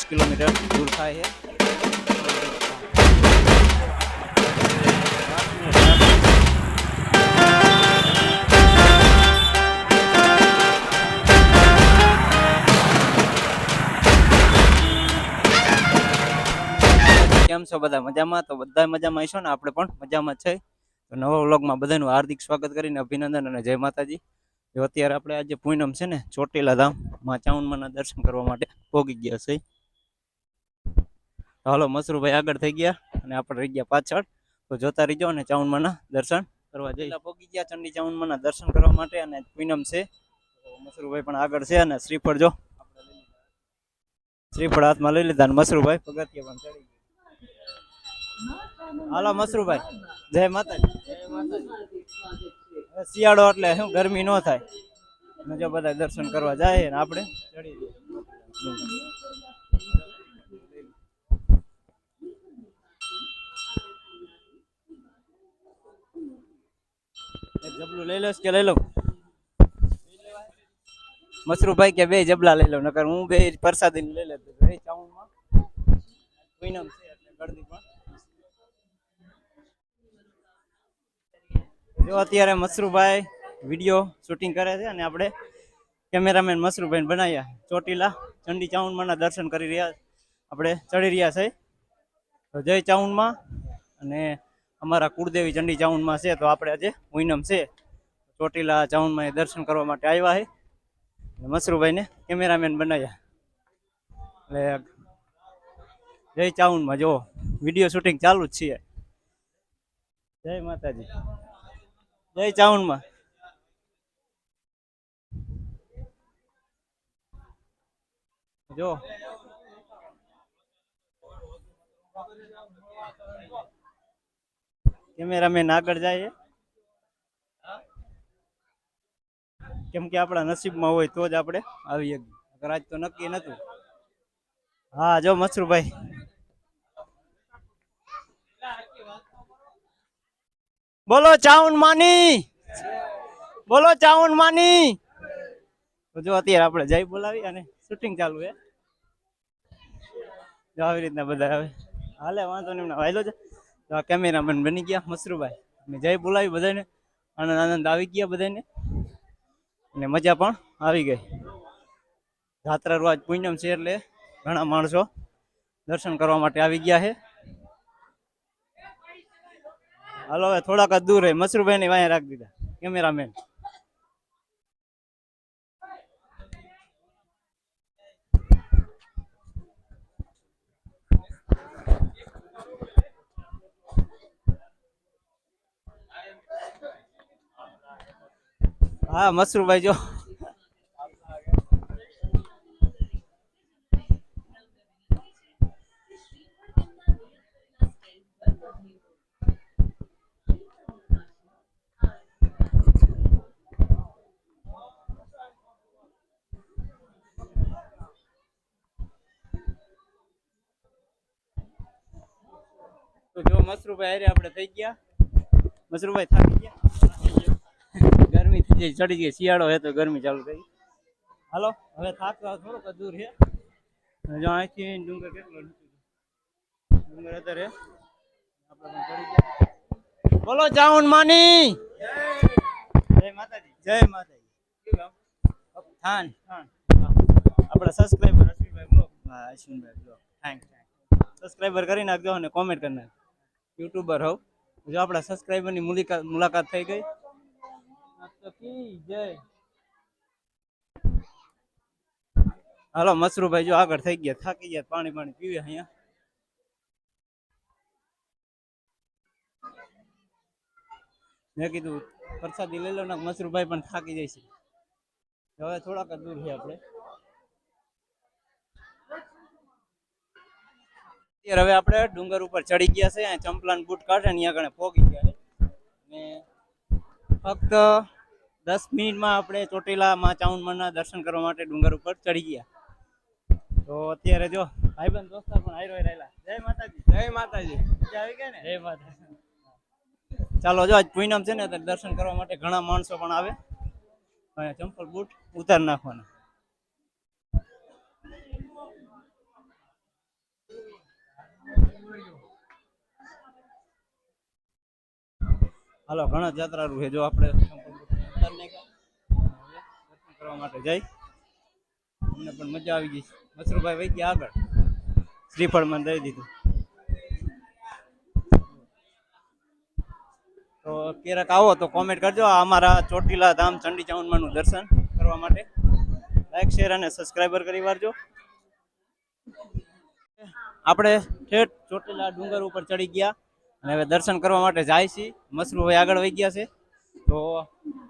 Kilometre દૂર થાય છે. કેમ છો બધા મજામાં? તો બધા મજામાં હશો ને? આપણે પણ મજામાં છે. તો નવા વ્લોગમાં બધાનું હાર્દિક સ્વાગત કરીને અભિનંદન અને જય માતાજી. જો અત્યારે આપણે આજે પૂનમ છે ને, ચોટીલા ધામ માં ચામુંડમાના દર્શન કરવા માટે પહોંચી ગયા છે. હાલો, મસરૂભાઈ આગળ થઈ ગયા અને આપણે રહી ગયા પાછળ. તો જોતા રહીજો અને ચામુંડમાના દર્શન કરવા જઈએ. પહોંચી ગયા ચંડી ચામુંડમાના દર્શન કરવા માટે અને પૂનમ છે. તો મસરૂભાઈ પણ આગળ છે અને શ્રીફળ જો શ્રીફળ હાથમાં લઈ લીધા અને મસરૂભાઈ પગથિયા પણ ચડી ગયા. હાલો મસરૂભાઈ, જય માતાજી. શિયાળો એટલે શું ગરમી ન થાય, જો બધા દર્શન કરવા જાય ને આપણે ચડી જબલું લઈ લો કે લઈ લઉં? મસરૂભાઈ કે બે જબલા લઈ લઉં, નકર હું બે પ્રસાદી લઈ લેતો. ચાઉનમાં પૂનમ છે એટલે ગળદી પણ જો અત્યારે મસરૂભાઈ વિડીયો શૂટિંગ કરે છે અને આપણે કેમેરામેન મસરૂભાઈ બનાવ્યા. ચોટીલા ચંડી ચામુંડમાના દર્શન કરી રહ્યા, આપણે ચડી રહ્યા છે. તો જય ચામુંડમાં અને અમારા કુળદેવી ચંડી ચામુંડમાં છે. તો આપણે આજે પૂનમ છે, ચોટીલા ચામુંડમાં દર્શન કરવા માટે આવ્યા છે. મસરૂભાઈને કેમેરામેન બનાવ્યા એટલે જય ચામુંડમાં જો વિડીયો શૂટિંગ ચાલુ જ છે. જય માતાજી, જય ચામુંડમાં. જો કેમેરામેન આગળ જાય, કેમ કે આપણા નસીબમાં હોય તો જ આપણે આવીએ. આજ તો નક્કી નતું. હા જો મસરૂભાઈ બોલો ચામુંડમાની, બોલો ચામુંડમાની. તો જો અત્યારે આપણે જય બોલાવી અને શૂટિંગ ચાલુ છે. જો આવી રીતના બધા આવે હાલે, વાંધો નહીં, વાયલો છે. તો આ કેમેરામેન બની ગયા મસરૂભાઈ અને જય બોલાવી બધાને. આનંદ આનંદ આવી ગયા બધાને અને મજા પણ આવી ગઈ. જાત્રા રોજ પૂનમ છે એટલે ઘણા માણસો દર્શન કરવા માટે આવી ગયા છે. હાલો હવે થોડાક જ દૂર રહે, મસરૂભાઈ ની વાંહે રાખી દીધા કેમેરામેન. હા મસરૂભાઈ જો મસરૂભાઈ હારે આપણે થઈ ગયા. મસરૂભાઈ થાકી ગયા, ગરમી થઈ જાય, ચડી ગઈ. શિયાળો હે તો ગરમી ચાલુ થઈ. હાલો હવે થાક થોડોક દૂર છે. જો અહીંથી ડુંગર કેટલો ડુંગર અત્યારે આપણે ચડી ગયા. બોલો ચામુંડમાની, જય માતાજી, જય માતાજી. થાન આપણા સબસ્ક્રાઇબર અશ્વિનભાઈ બ્લોગ, હા અશ્વિનભાઈ બ્લોગ, થેન્ક સબસ્ક્રાઇબર કરી નાખજો અને કોમેન્ટ કરી નાખજો. યુટ્યુબર હોવ, જો આપણા સબસ્ક્રાઇબરની મુલાકાત થઈ ગઈ. જય હાલો મસરૂભાઈ જો આગળ થઈ ગયા, થાકી ગયા, પાણી પાણી પીવે અહીંયા. મેં કીધું પ્રસાદી લઈ લો ને, મસરૂભાઈ પણ થાકી જાય છે. હવે થોડાક જ દૂર છે આપણે. હવે આપણે ડુંગર ઉપર ચડી ગયા છે. અહીંયા ચંપલાન બૂટ કાઢે ને આગળ પહોંચી ગયા છે. ને ફક્ત 10 મિનિટમાં આપણે ચોટીલામાં ચામુંડમાના દર્શન કરવા માટે ડુંગર ઉપર ચડી ગયા. તો અત્યારે જો ભાઈબંધ દોસ્તા પણ હાઈરો રહેલા. જય માતાજી, જય માતાજી. મજા આવી ગઈ ને? જય માતાજી. ચાલો જો આજ પૂનમ છે ને, દર્શન કરવા માટે ઘણા માણસો પણ આવે. અહીંયા ચંપલ બૂટ ઉતાર નાખવાના. હાલો ઘણા જાત્રાળુ છે જો આપણે દર્શન કરવા માટે જઈ અમને પણ મજા આવી ગઈ મસરૂભાઈ વહી ગયા આગળ શ્રીફળ મને દઈ દીધું તો ક્યારેક આવો તો કોમેન્ટ કરજો અમારા ચોટીલા ધામ ચંડી ચામુંડમાનું દર્શન કરવા માટે લાઈક શેર અને સબસ્ક્રાઈબર કરી વારજો આપણે ઠેઠ ચોટીલા ડુંગર ઉપર ચડી ગયા અને હવે દર્શન કરવા માટે જાય છીએ મસરૂભાઈ આગળ વહી ગયા છે તો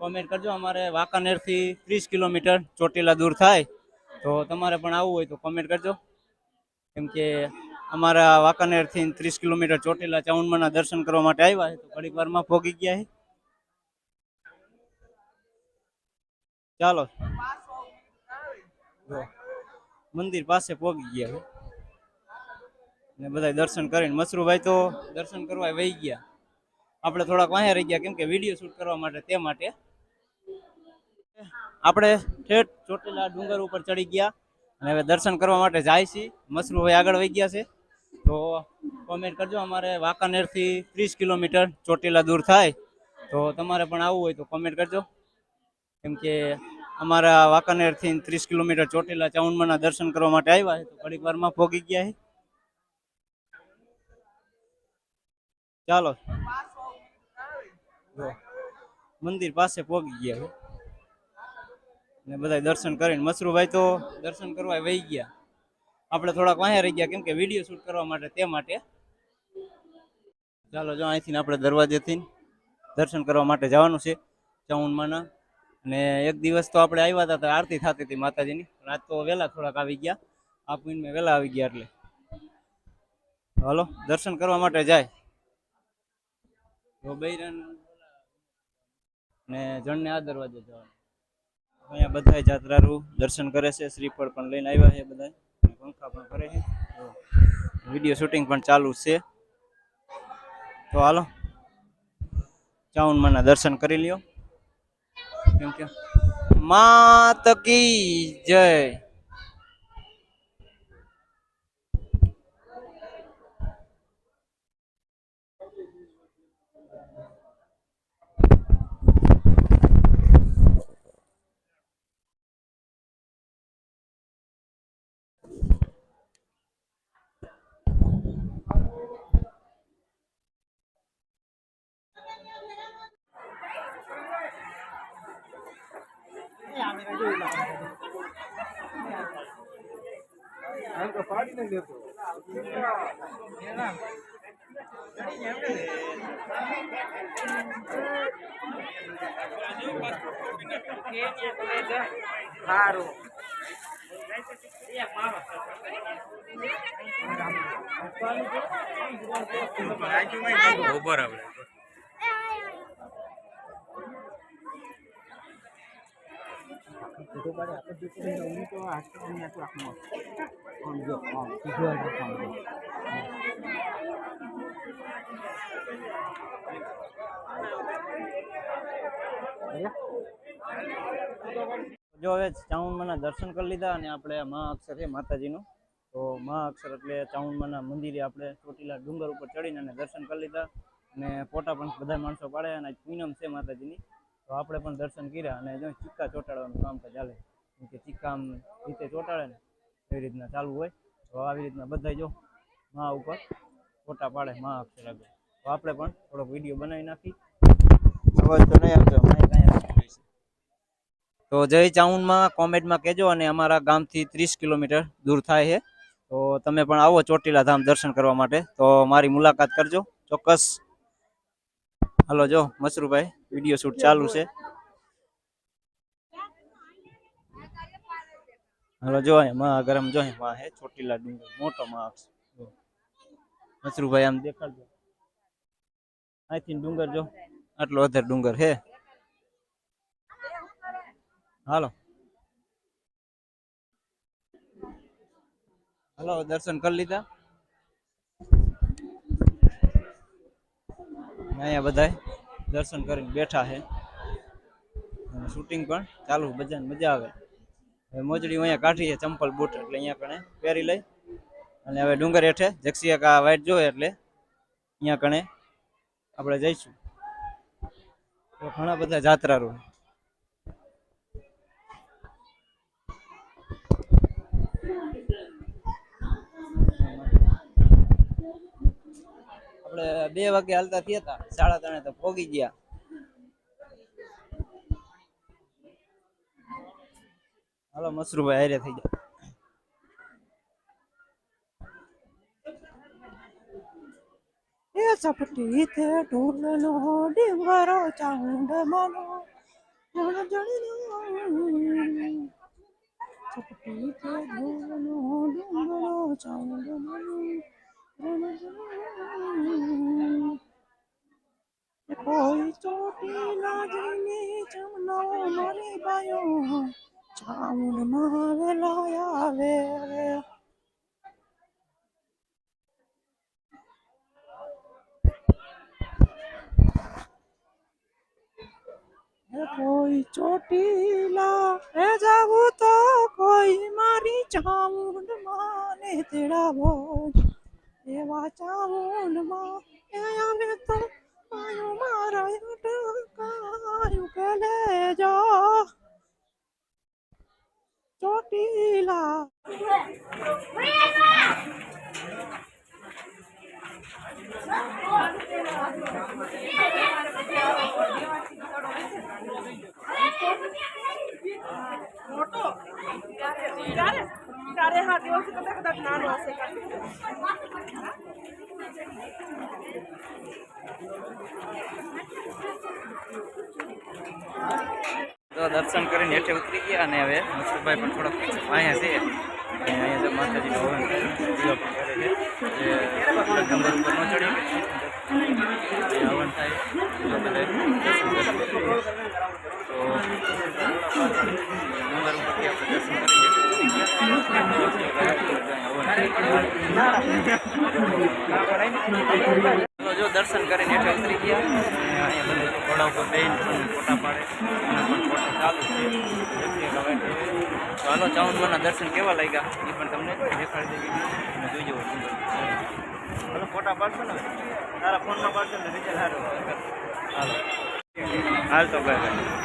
કોમેન્ટ કરજો અમારે વાંકાનેરથી 30 કિલોમીટર ચોટીલા દૂર થાય તો તમારે પણ આવવું હોય તો કોમેન્ટ કરજો કેમ કે અમારા વાંકાનેરથી 30 કિલોમીટર ચોટીલા ચામુંડમાના દર્શન કરવા માટે આવ્યા છે તો ઘડીક વારમાં પહોંચી ગયા છે ચાલો મંદિર પાસે પહોંચી ગયા છે ને બધા દર્શન કરીને મસરૂભાઈ તો દર્શન કરવા વહી ગયા આપણે થોડાક વાંહે રહી ગયા કેમ કે વિડીયો શૂટ કરવા માટે તે માટે આપણે ઠેઠ ચોટીલા ડુંગર ઉપર ચડી ગયા અને હવે દર્શન કરવા માટે જાય છીએ મસરૂભાઈ આગળ વહી ગયા છે તો કોમેન્ટ કરજો અમારે વાંકાનેરથી 30 કિલોમીટર ચોટીલા દૂર થાય તો તમારે પણ આવવું હોય તો કોમેન્ટ કરજો કેમ કે અમારા વાંકાનેરથી 30 કિલોમીટર ચોટીલા ચામુંડમાના દર્શન કરવા માટે આવ્યા છે તો ઘડીક વારમાં પહોંચી ગયા છે ચાલો મંદિર પાસે પહોંચી ગયા છે ને બધા દર્શન કરીને મસરૂભાઈ તો દર્શન કરવા વહી ગયા આપણે થોડાક વાંહે રહી ગયા કેમ કે વિડીયો શૂટ કરવા માટે તે માટે ચાલો જો અહીંથી આપણે દરવાજેથી દર્શન કરવા માટે જવાનું છે ચામુંડમાના અને એક દિવસ તો આપણે આવ્યા હતા તો આરતી થતી હતી માતાજીની આજ તો વહેલા થોડાક આવી ગયા આ પૂનમે વહેલા આવી ગયા એટલે હાલો દર્શન કરવા માટે જાય તો બૈરન ને જણને આ દરવાજે જવાનું અહીંયા બધા જાત્રાળુ દર્શન કરે છે શ્રીફળ પણ લઈને આવ્યા છે બધા પંખા પણ કરે છે વિડીયો શૂટિંગ પણ ચાલુ છે તો હાલો ચામુંડમાના દર્શન કરી લ્યો કેમ કે માત કી જય બરાબર જો હવે ચામુંડમાના દર્શન કરી લીધા અને આપણે મહા અક્ષર છે માતાજીનું તો મહા અક્ષર એટલે ચામુંડમાના મંદિરે આપણે ચોટીલા ડુંગર ઉપર ચડીને અને દર્શન કરી લીધા અને ફોટા પણ બધા માણસો પાડે અને પૂનમ છે માતાજીની તો આપણે પણ દર્શન કર્યા અને જો ચિક્કા ચોટાડવાનું કામકાજ ચાલે કેમ કે ચિક્કા આમ રીતે ચોટાડે ને એવી રીતના ચાલુ હોય તો આવી રીતના બધા જો મહા ઉપર ફોટા પાડે મહા અક્ષર આગળ તો આપણે પણ થોડોક વિડીયો બનાવી નાખી અવાજ તો નહીં આવતો તો જય ચામુંડમાં કોમેન્ટમાં કહેજો અને અમારા ગામથી 30 કિલોમીટર દૂર થાય છે તો તમે પણ આવો ચોટીલા ધામ દર્શન કરવા માટે તો મારી મુલાકાત કરજો ચોક્કસ હાલો જો મસરૂભાઈ વિડીયો શૂટ ચાલુ છે હાલો જો મહાગરમ જો હે ચોટીલા ડુંગર મોટો મહા મસરૂભાઈ આમ દેખાડજો અહીંથી ડુંગર જો આટલો અધર ડુંગર હે હાલો હાલો દર્શન કરી લીધા અહીંયા બધા દર્શન કરીને બેઠા છે અને શૂટિંગ પણ ચાલુ બધાને મજા આવે હવે મોજડી અહીંયા કાઢી છે ચંપલ બૂટ એટલે અહીંયા કણે પહેરી લઈ અને હવે ડુંગર હેઠે જક્ષિયા કા વાઇટ જોઈએ એટલે અહીંયા કણે આપણે જઈશું તો ઘણા બધા જાત્રાળુ આપણે 2 વાગે હાલતા થયા હતા 3:30 તો પોગી ગયા હાલો મસરૂભાઈ હારે થઈ ગયા એ ચપટી તે ઢોલનો ડીંગરો ચાઉંડ માનો જણ જણ ચપટી તે ઢોલનો ડીંગરો ચાઉંડ માનો કોઈ ચોટી ના જઈને ચમનો મારી બાયો ચાઉંડ માં આવે કોઈ ચોટીલા એ જાવું તો કોઈ મારી ચામુંડ માને તેડાવો એવા ચામુંડ માં એ આવે તો આયો મારા અટકાયું કે લેજો ચોટીલા તારે હા દિવસ કદાચ નાનો હશે તો દર્શન કરીને હેઠે ઉતરી ગયા અને હવે મસરૂભાઈ પણ થોડાક અહીંયા છે અહીંયા જો માતાજીનો હવન દીવો પણ કરે છે જે નંબર ઉપર ન ચડી હવન થાય નંબર ઉપરથી આપણે દર્શન કરી જો દર્શન કરીને હેઠે ઉતરી ગયા અહીંયા બધા ઘોડા ઉપર બેન ફોટા પાડે પણ ફોટો ચાલુ છે તો હાલો ચાઉંડમાના દર્શન કેવા લાગ્યા એ પણ તમને દેખાડી દેવી અને જોઈજો હાલો ફોટા પાડશો ને તારા ફોનમાં પાડશો ને રિઝલ્ટ સારું હાલો હાલ તો ભાઈ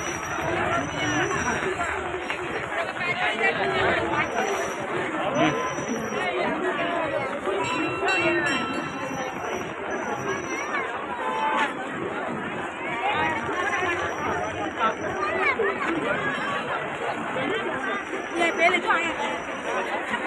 પहले तो आया